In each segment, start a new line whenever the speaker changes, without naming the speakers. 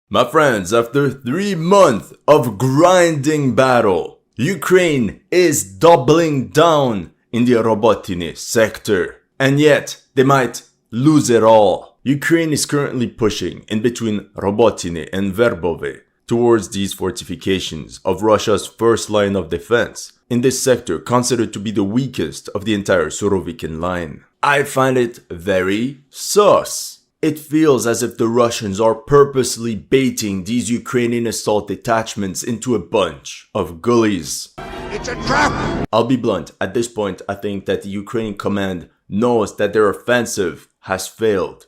My friends, after 3 months of grinding battle, Ukraine is doubling down in the Robotyne sector. And yet, they might lose it all. Ukraine is currently pushing in between Robotyne and Verbove towards these fortifications of Russia's first line of defense, in this sector considered to be the weakest of the entire Surovikin line. I find it very sus. It feels as if the Russians are purposely baiting these Ukrainian assault detachments into a bunch of gullies.
It's a trap!
I'll be blunt, at this point I think that the Ukrainian command knows that their offensive has failed.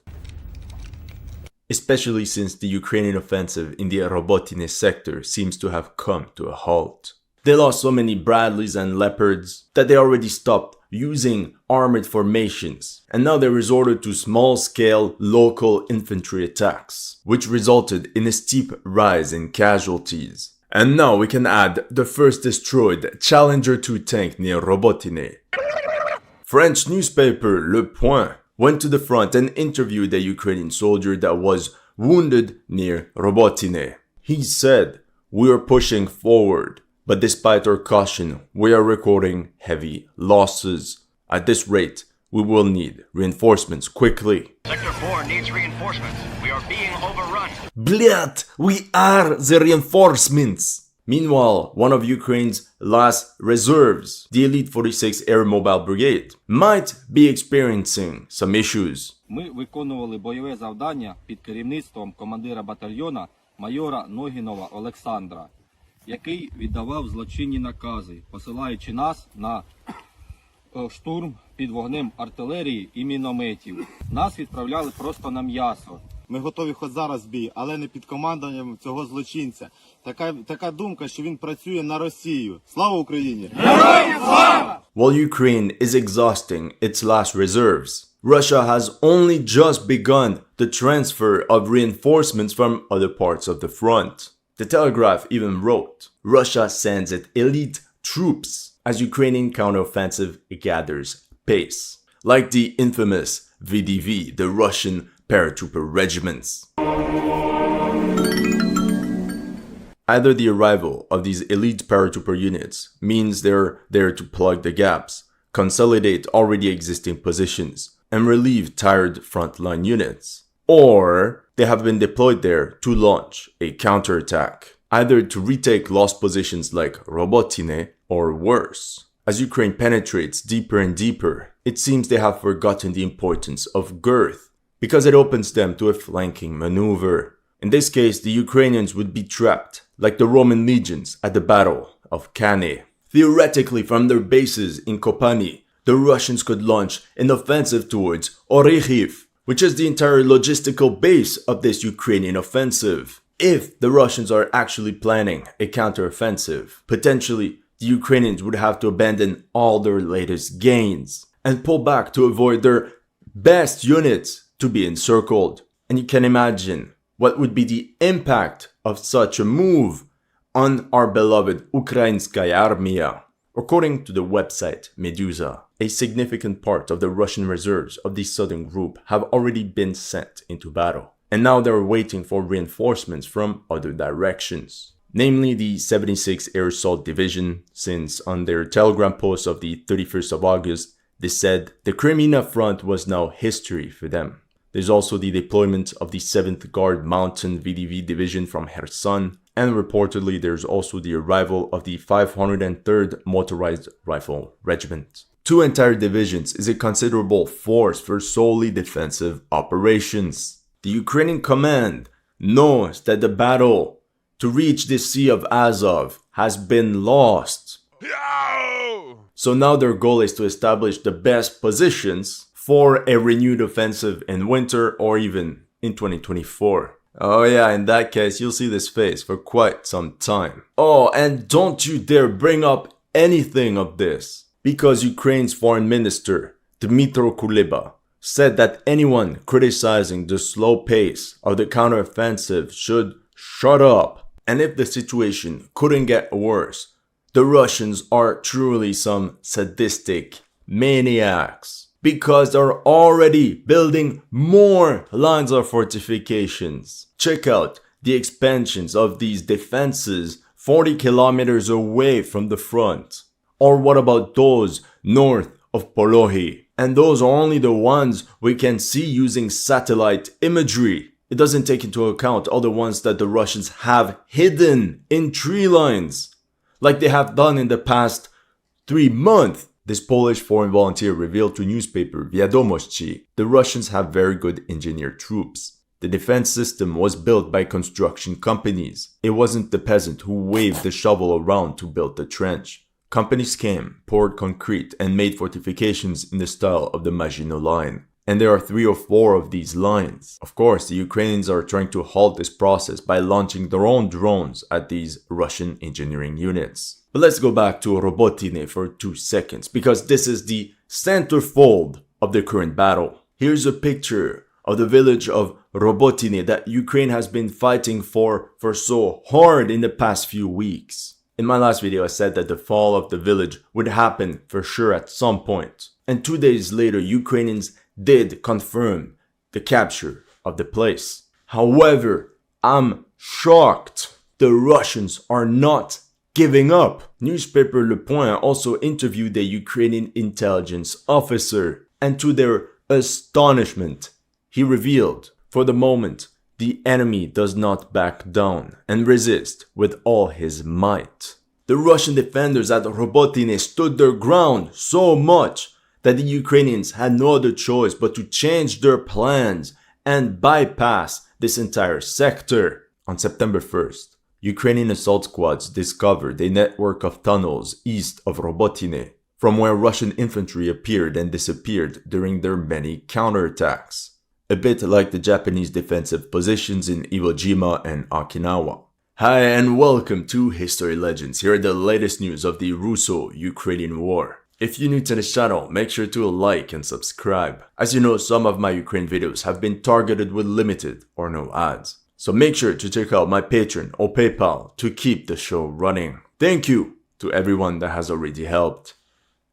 Especially since the Ukrainian offensive in the Robotyne sector seems to have come to a halt. They lost so many Bradleys and Leopards that they already stopped using armored formations, and now they resorted to small-scale local infantry attacks, which resulted in a steep rise in casualties. And now we can add the first destroyed Challenger 2 tank near Robotyne. French newspaper Le Point went to the front and interviewed a Ukrainian soldier that was wounded near Robotyne. He said, "We are pushing forward, but despite our caution, we are recording heavy losses. At this rate, we will need reinforcements quickly."
Sector 4 needs reinforcements. We are being overrun.
Blyat, we are the reinforcements! Meanwhile, one of Ukraine's last reserves, the Elite 46 Air Mobile Brigade, might be experiencing some issues.
Ми виконували бойове завдання під керівництвом командира батальйона майора Ногінова Олександра, який віддавав злочинні накази, посилаючи нас на штурм під вогнем артилерії і мінометів. Нас відправляли просто на м'ясо.
Ми готові хоч зараз в бій, але не під командуванням цього злочинця. Така думка, що він працює на Росію. Слава Україні! Героям слава!
While Ukraine is exhausting its last reserves, Russia has only just begun the transfer of reinforcements from other parts of the front. The Telegraph even wrote, Russia sends its elite troops as Ukrainian counteroffensive gathers pace, like the infamous VDV, the Russian paratrooper regiments. Either the arrival of these elite paratrooper units means they're there to plug the gaps, consolidate already existing positions, and relieve tired frontline units, or they have been deployed there to launch a counterattack, either to retake lost positions like Robotyne or worse. As Ukraine penetrates deeper and deeper, it seems they have forgotten the importance of girth, because it opens them to a flanking maneuver. In this case, the Ukrainians would be trapped, like the Roman legions at the Battle of Cannae. Theoretically, from their bases in Kopani, the Russians could launch an offensive towards Orikhiv, which is the entire logistical base of this Ukrainian offensive. If the Russians are actually planning a counteroffensive, potentially the Ukrainians would have to abandon all their latest gains and pull back to avoid their best units to be encircled. And you can imagine what would be the impact of such a move on our beloved Ukrainskaya Armia. According to the website Medusa, a significant part of the Russian reserves of the southern group have already been sent into battle, and now they're waiting for reinforcements from other directions, namely the 76th Air Assault Division, since on their telegram post of the 31st of August, they said the Crimea front was now history for them. There's also the deployment of the 7th Guard Mountain VDV Division from Kherson, and reportedly there's also the arrival of the 503rd Motorized Rifle Regiment. 2 entire divisions is a considerable force for solely defensive operations. The Ukrainian command knows that the battle to reach the Sea of Azov has been lost. So now their goal is to establish the best positions for a renewed offensive in winter or even in 2024. Oh yeah, in that case, you'll see this face for quite some time. Oh, and don't you dare bring up anything of this, because Ukraine's foreign minister, Dmytro Kuleba, said that anyone criticizing the slow pace of the counteroffensive should shut up. And if the situation couldn't get worse, the Russians are truly some sadistic maniacs, because they're already building more lines of fortifications. Check out the expansions of these defenses 40 kilometers away from the front? Or what about those north of Polohi? And those are only the ones we can see using satellite imagery. It doesn't take into account all the ones that the Russians have hidden in tree lines, like they have done in the past 3 months. This Polish foreign volunteer revealed to newspaper Wiadomości the Russians have very good engineered troops. The defense system was built by construction companies. It wasn't the peasant who waved the shovel around to build the trench. Companies came, poured concrete, and made fortifications in the style of the Maginot Line. And there are 3 or 4 of these lines. Of course, the Ukrainians are trying to halt this process by launching their own drones at these Russian engineering units. But let's go back to Robotine for 2 seconds, because this is the centerfold of the current battle. Here's a picture of the village of Robotine that Ukraine has been fighting for so hard in the past few weeks. In my last video, I said that the fall of the village would happen for sure at some point. And 2 days later, Ukrainians did confirm the capture of the place. However, I'm shocked the Russians are not giving up. Newspaper Le Point also interviewed a Ukrainian intelligence officer, and to their astonishment, he revealed, for the moment, the enemy does not back down and resist with all his might. The Russian defenders at Robotine stood their ground so much that the Ukrainians had no other choice but to change their plans and bypass this entire sector. On September 1st, Ukrainian assault squads discovered a network of tunnels east of Robotine, from where Russian infantry appeared and disappeared during their many counterattacks. A bit like the Japanese defensive positions in Iwo Jima and Okinawa. Hi and welcome to History Legends. Here are the latest news of the Russo-Ukrainian War. If you're new to this channel, make sure to like and subscribe. As you know, some of my Ukraine videos have been targeted with limited or no ads. So make sure to check out my Patreon or PayPal to keep the show running. Thank you to everyone that has already helped.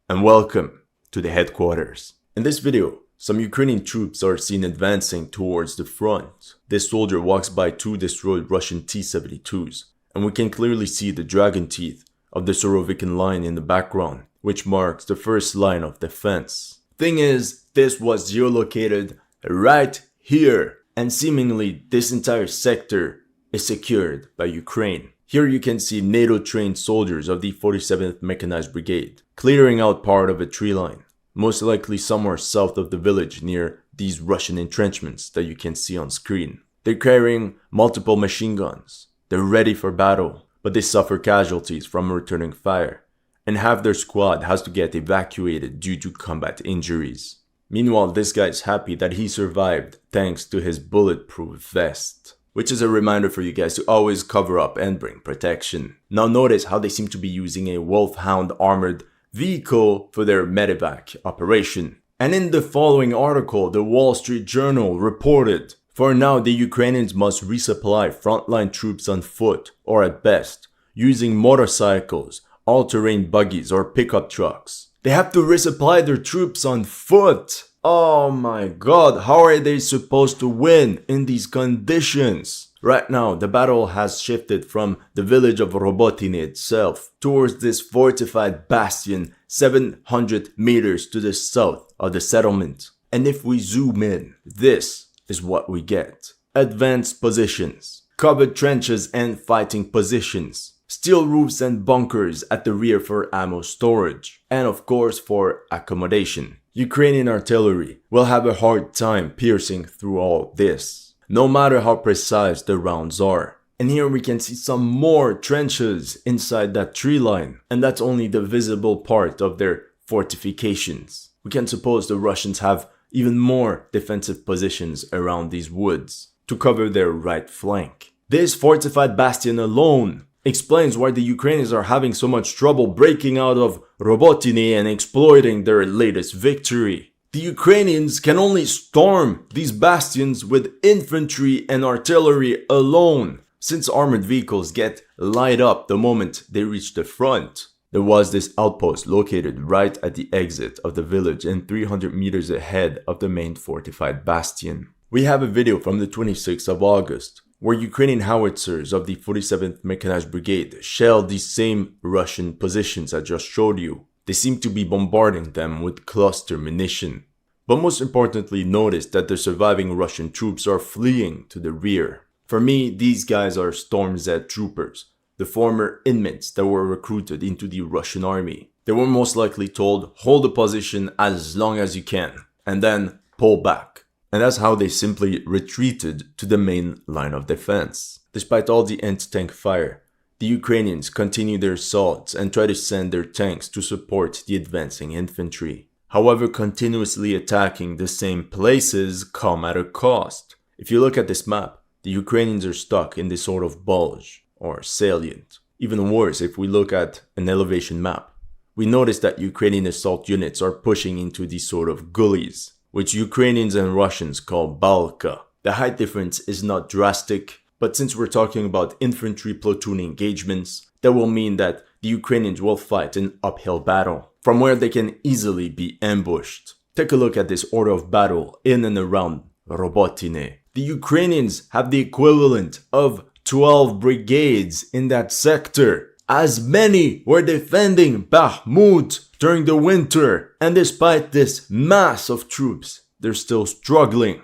And welcome to the headquarters. In this video, some Ukrainian troops are seen advancing towards the front. This soldier walks by 2 destroyed Russian T-72s, and we can clearly see the dragon teeth of the Surovikin line in the background, which marks the first line of defense. Thing is, this was geolocated right here, and seemingly this entire sector is secured by Ukraine. Here you can see NATO-trained soldiers of the 47th Mechanized Brigade clearing out part of a tree line, most likely somewhere south of the village near these Russian entrenchments that you can see on screen. They're carrying multiple machine guns. They're ready for battle, but they suffer casualties from returning fire, and half their squad has to get evacuated due to combat injuries. Meanwhile, this guy's happy that he survived thanks to his bulletproof vest, which is a reminder for you guys to always cover up and bring protection. Now notice how they seem to be using a Wolfhound armored vehicle for their medevac operation. And in the following article, the Wall Street Journal reported, for now the Ukrainians must resupply frontline troops on foot, or at best, using motorcycles, all-terrain buggies or pickup trucks. They have to resupply their troops on foot. Oh my god, how are they supposed to win in these conditions? Right now, the battle has shifted from the village of Robotine itself towards this fortified bastion 700 meters to the south of the settlement. And if we zoom in, this is what we get. Advanced positions, covered trenches and fighting positions, steel roofs and bunkers at the rear for ammo storage, and of course for accommodation. Ukrainian artillery will have a hard time piercing through all this, no matter how precise the rounds are. And here we can see some more trenches inside that tree line, and that's only the visible part of their fortifications. We can suppose the Russians have even more defensive positions around these woods to cover their right flank. This fortified bastion alone explains why the Ukrainians are having so much trouble breaking out of Robotine and exploiting their latest victory. The Ukrainians can only storm these bastions with infantry and artillery alone, since armored vehicles get light up the moment they reach the front. There was this outpost located right at the exit of the village and 300 meters ahead of the main fortified bastion. We have a video from the 26th of August, where Ukrainian howitzers of the 47th Mechanized Brigade shelled these same Russian positions I just showed you. They seem to be bombarding them with cluster munition. But most importantly, notice that the surviving Russian troops are fleeing to the rear. For me, these guys are Storm Z troopers, the former inmates that were recruited into the Russian army. They were most likely told, hold the position as long as you can, and then pull back. And that's how they simply retreated to the main line of defense. Despite all the anti-tank fire, the Ukrainians continue their assaults and try to send their tanks to support the advancing infantry. However, continuously attacking the same places come at a cost. If you look at this map, the Ukrainians are stuck in this sort of bulge or salient. Even worse, if we look at an elevation map, we notice that Ukrainian assault units are pushing into these sort of gullies, which Ukrainians and Russians call balka. The height difference is not drastic, but since we're talking about infantry platoon engagements, that will mean that the Ukrainians will fight an uphill battle, from where they can easily be ambushed. Take a look at this order of battle in and around Robotine. The Ukrainians have the equivalent of 12 brigades in that sector. As many were defending Bakhmut during the winter, and despite this mass of troops, they're still struggling.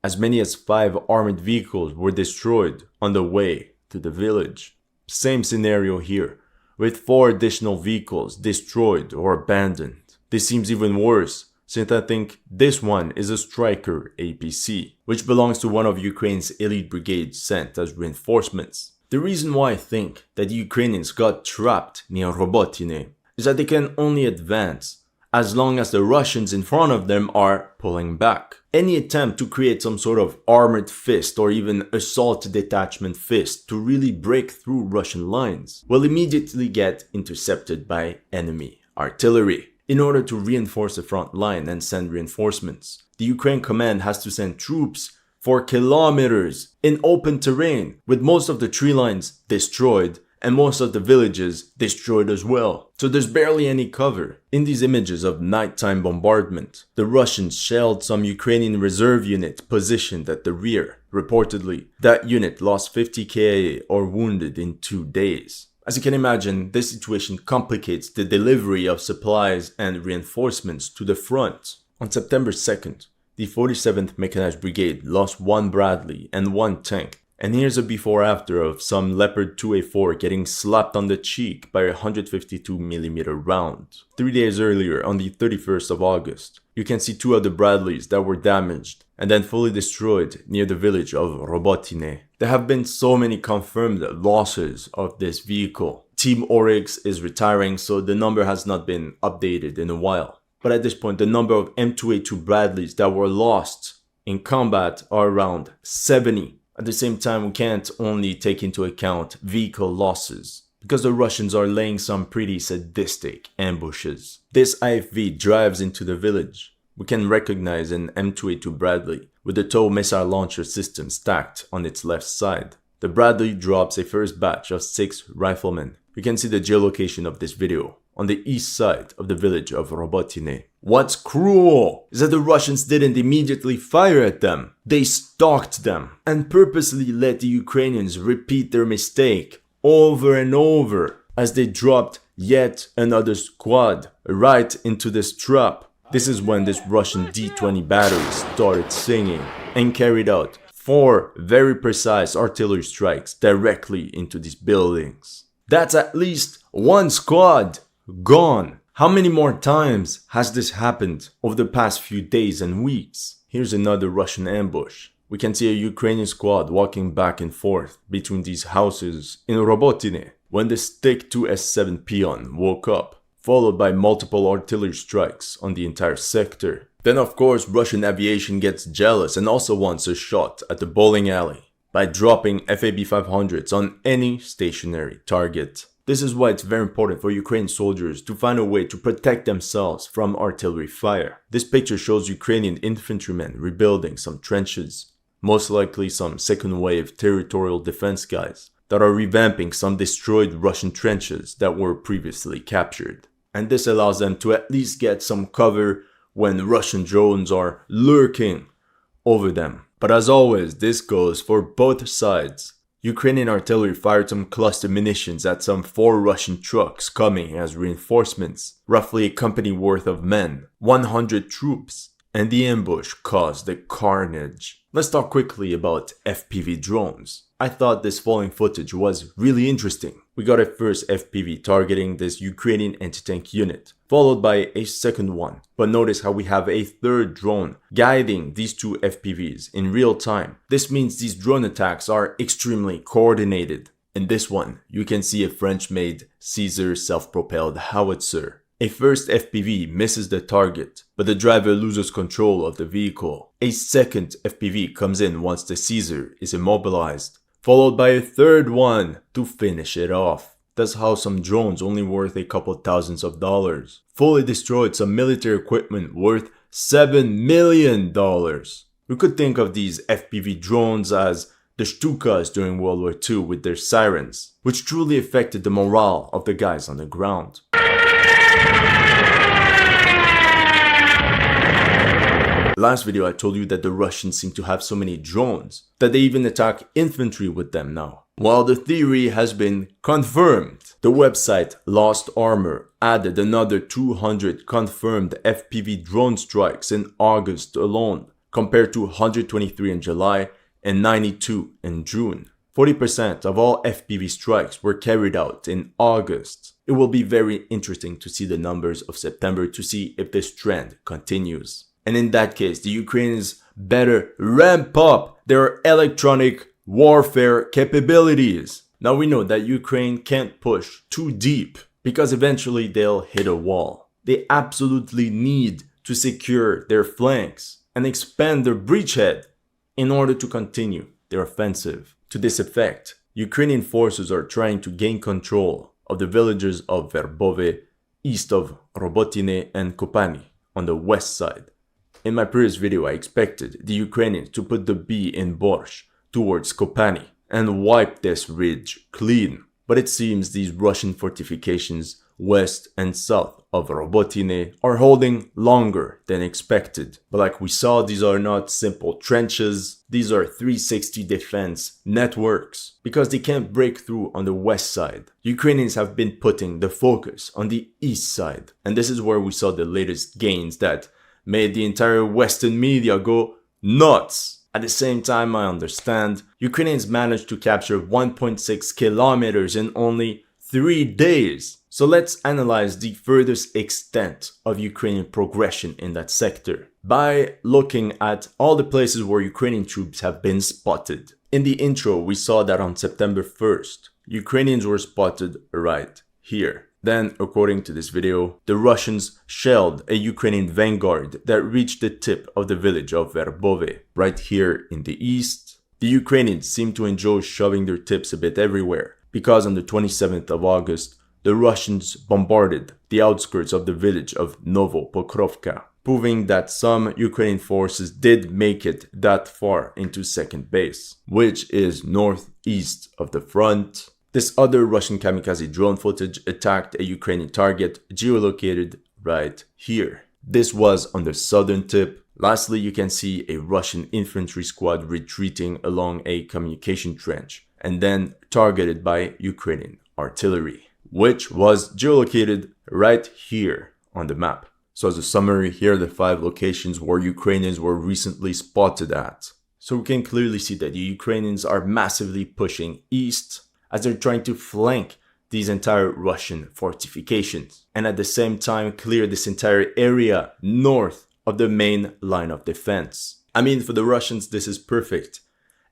As many as 5 armored vehicles were destroyed on the way to the village. Same scenario here, with 4 additional vehicles destroyed or abandoned. This seems even worse, since I think this one is a Striker APC, which belongs to one of Ukraine's elite brigades sent as reinforcements. The reason why I think that the Ukrainians got trapped near Robotine is that they can only advance as long as the Russians in front of them are pulling back. Any attempt to create some sort of armored fist or even assault detachment fist to really break through Russian lines will immediately get intercepted by enemy artillery. In order to reinforce the front line and send reinforcements, the Ukraine command has to send troops for kilometers in open terrain, with most of the tree lines destroyed and most of the villages destroyed as well. So there's barely any cover. In these images of nighttime bombardment, the Russians shelled some Ukrainian reserve unit positioned at the rear. Reportedly, that unit lost 50 KIA or wounded in 2 days. As you can imagine, this situation complicates the delivery of supplies and reinforcements to the front. On September 2nd, the 47th Mechanized Brigade lost 1 Bradley and 1 tank. And here's a before-after of some Leopard 2A4 getting slapped on the cheek by a 152mm round. 3 days earlier, on the 31st of August, you can see 2 of the Bradleys that were damaged and then fully destroyed near the village of Robotine. There have been so many confirmed losses of this vehicle. Team Oryx is retiring, so the number has not been updated in a while. But at this point, the number of M2A2 Bradleys that were lost in combat are around 70. At the same time, we can't only take into account vehicle losses, because the Russians are laying some pretty sadistic ambushes. This IFV drives into the village. We can recognize an M2A2 Bradley with the TOW missile launcher system stacked on its left side. The Bradley drops a first batch of 6 riflemen. You can see the geolocation of this video on the east side of the village of Robotine. What's cruel is that the Russians didn't immediately fire at them. They stalked them and purposely let the Ukrainians repeat their mistake over and over as they dropped yet another squad right into this trap. This is when this Russian D-20 battery started singing and carried out 4 very precise artillery strikes directly into these buildings. That's at least 1 squad gone. How many more times has this happened over the past few days and weeks? Here's another Russian ambush. We can see a Ukrainian squad walking back and forth between these houses in Robotine when the Stick 2S7 peon woke up, followed by multiple artillery strikes on the entire sector. Then of course Russian aviation gets jealous and also wants a shot at the bowling alley by dropping FAB-500s on any stationary target. This is why it's very important for Ukrainian soldiers to find a way to protect themselves from artillery fire. This picture shows Ukrainian infantrymen rebuilding some trenches, most likely some second wave territorial defense guys that are revamping some destroyed Russian trenches that were previously captured. And this allows them to at least get some cover when Russian drones are lurking over them. But as always, this goes for both sides. Ukrainian artillery fired some cluster munitions at some 4 Russian trucks coming as reinforcements, roughly a company worth of men, 100 troops, and the ambush caused the carnage. Let's talk quickly about FPV drones. I thought this following footage was really interesting. We got a first FPV targeting this Ukrainian anti-tank unit, followed by a second one. But notice how we have a third drone guiding these 2 FPVs in real time. This means these drone attacks are extremely coordinated. In this one, you can see a French-made Caesar self-propelled howitzer. A first FPV misses the target, but the driver loses control of the vehicle. A second FPV comes in once the Caesar is immobilized, followed by a third one to finish it off. That's how some drones only worth a couple thousands of dollars fully destroyed some military equipment worth $7 million. We could think of these FPV drones as the Stukas during World War II with their sirens, which truly affected the morale of the guys on the ground. Last video I told you that the Russians seem to have so many drones that they even attack infantry with them now. Well, the theory has been confirmed. The website Lost Armor added another 200 confirmed FPV drone strikes in August alone, compared to 123 in July and 92 in June. 40% of all FPV strikes were carried out in August. It will be very interesting to see the numbers of September to see if this trend continues. And in that case, the Ukrainians better ramp up their electronic warfare capabilities. Now we know that Ukraine can't push too deep because eventually they'll hit a wall. They absolutely need to secure their flanks and expand their breachhead in order to continue their offensive. To this effect, Ukrainian forces are trying to gain control of the villages of Verbove, east of Robotine and Kopani on the west side. In my previous video, I expected the Ukrainians to put the B in Borsh towards Kopani and wipe this ridge clean. But it seems these Russian fortifications west and south of Robotine are holding longer than expected. But like we saw, these are not simple trenches. These are 360 defense networks because they can't break through on the west side. Ukrainians have been putting the focus on the east side. And this is where we saw the latest gains that made the entire Western media go nuts. At the same time, I understand Ukrainians managed to capture 1.6 kilometers in only 3 days. So let's analyze the furthest extent of Ukrainian progression in that sector by looking at all the places where Ukrainian troops have been spotted. In the intro, we saw that on September 1st, Ukrainians were spotted right here. Then, according to this video, the Russians shelled a Ukrainian vanguard that reached the tip of the village of Verbove, right here in the east. The Ukrainians seem to enjoy shoving their tips a bit everywhere, because on the 27th of August, the Russians bombarded the outskirts of the village of Novopokrovka, proving that some Ukrainian forces did make it that far into second base, which is northeast of the front. This other Russian kamikaze drone footage attacked a Ukrainian target geolocated right here. This was on the southern tip. Lastly, you can see a Russian infantry squad retreating along a communication trench and then targeted by Ukrainian artillery, which was geolocated right here on the map. So as a summary, here are the 5 locations where Ukrainians were recently spotted at. So we can clearly see that the Ukrainians are massively pushing east as they're trying to flank these entire Russian fortifications and at the same time clear this entire area north of the main line of defense. I mean, for the Russians, this is perfect.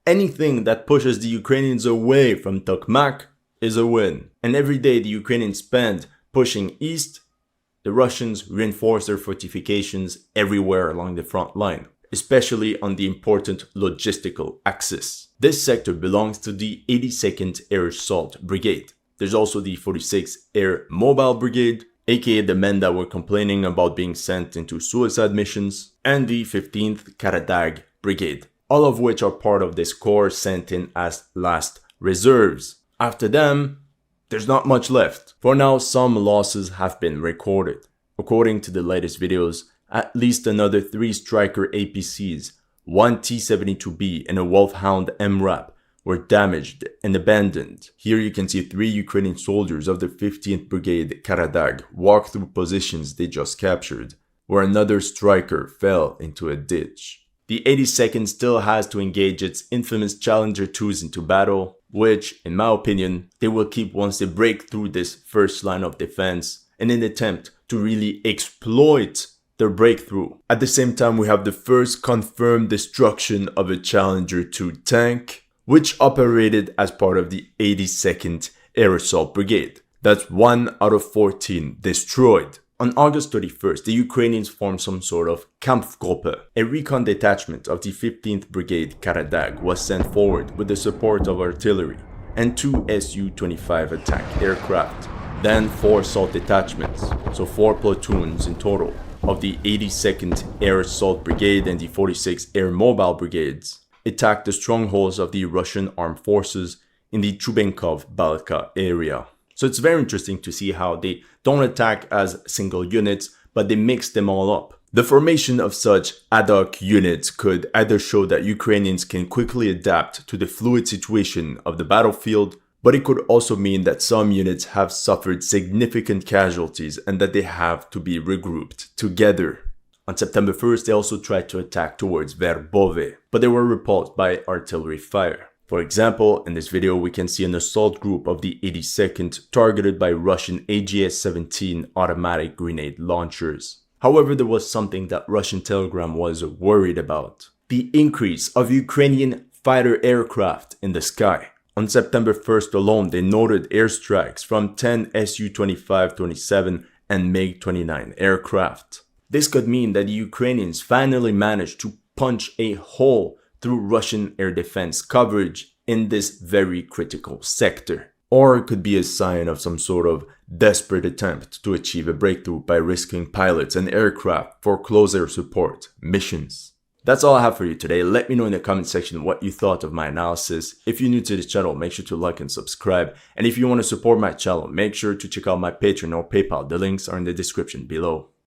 Anything that pushes the Ukrainians away from Tokmak is a win. And every day the Ukrainians spend pushing east, the Russians reinforce their fortifications everywhere along the front line, especially on the important logistical axis. This sector belongs to the 82nd Air Assault Brigade. There's also the 46th Air Mobile Brigade, aka the men that were complaining about being sent into suicide missions, and the 15th Karadag Brigade, all of which are part of this corps sent in as last reserves. After them, there's not much left. For now, some losses have been recorded. According to the latest videos, at least another 3 Striker APCs one T-72B and a Wolfhound MRAP were damaged and abandoned. Here you can see 3 Ukrainian soldiers of the 15th Brigade Karadag walk through positions they just captured, where another striker fell into a ditch. The 82nd still has to engage its infamous Challenger 2s into battle, which, in my opinion, they will keep once they break through this first line of defense in an attempt to really exploit their breakthrough. At the same time, we have the first confirmed destruction of a Challenger 2 tank, which operated as part of the 82nd Air Assault Brigade. That's 1 out of 14 destroyed. On August 31st, the Ukrainians formed some sort of Kampfgruppe. A recon detachment of the 15th Brigade Karadag was sent forward with the support of artillery and 2 Su-25 attack aircraft. Then 4 assault detachments, so 4 platoons in total, of the 82nd Air Assault Brigade and the 46th Air Mobile Brigades attacked the strongholds of the Russian armed forces in the Chubenkov-Balka area. So it's very interesting to see how they don't attack as single units, but they mix them all up. The formation of such ad hoc units could either show that Ukrainians can quickly adapt to the fluid situation of the battlefield, but it could also mean that some units have suffered significant casualties and that they have to be regrouped together. On September 1st, they also tried to attack towards Verbove, but they were repulsed by artillery fire. For example, in this video we can see an assault group of the 82nd targeted by Russian AGS-17 automatic grenade launchers. However, there was something that Russian Telegram was worried about: the increase of Ukrainian fighter aircraft in the sky. On September 1st alone, they noted airstrikes from 10 Su-25-27 and MiG-29 aircraft. This could mean that the Ukrainians finally managed to punch a hole through Russian air defense coverage in this very critical sector. Or it could be a sign of some sort of desperate attempt to achieve a breakthrough by risking pilots and aircraft for close air support missions. That's all I have for you today. Let me know in the comment section what you thought of my analysis. If you're new to this channel, make sure to like and subscribe. And if you want to support my channel, make sure to check out my Patreon or PayPal. The links are in the description below.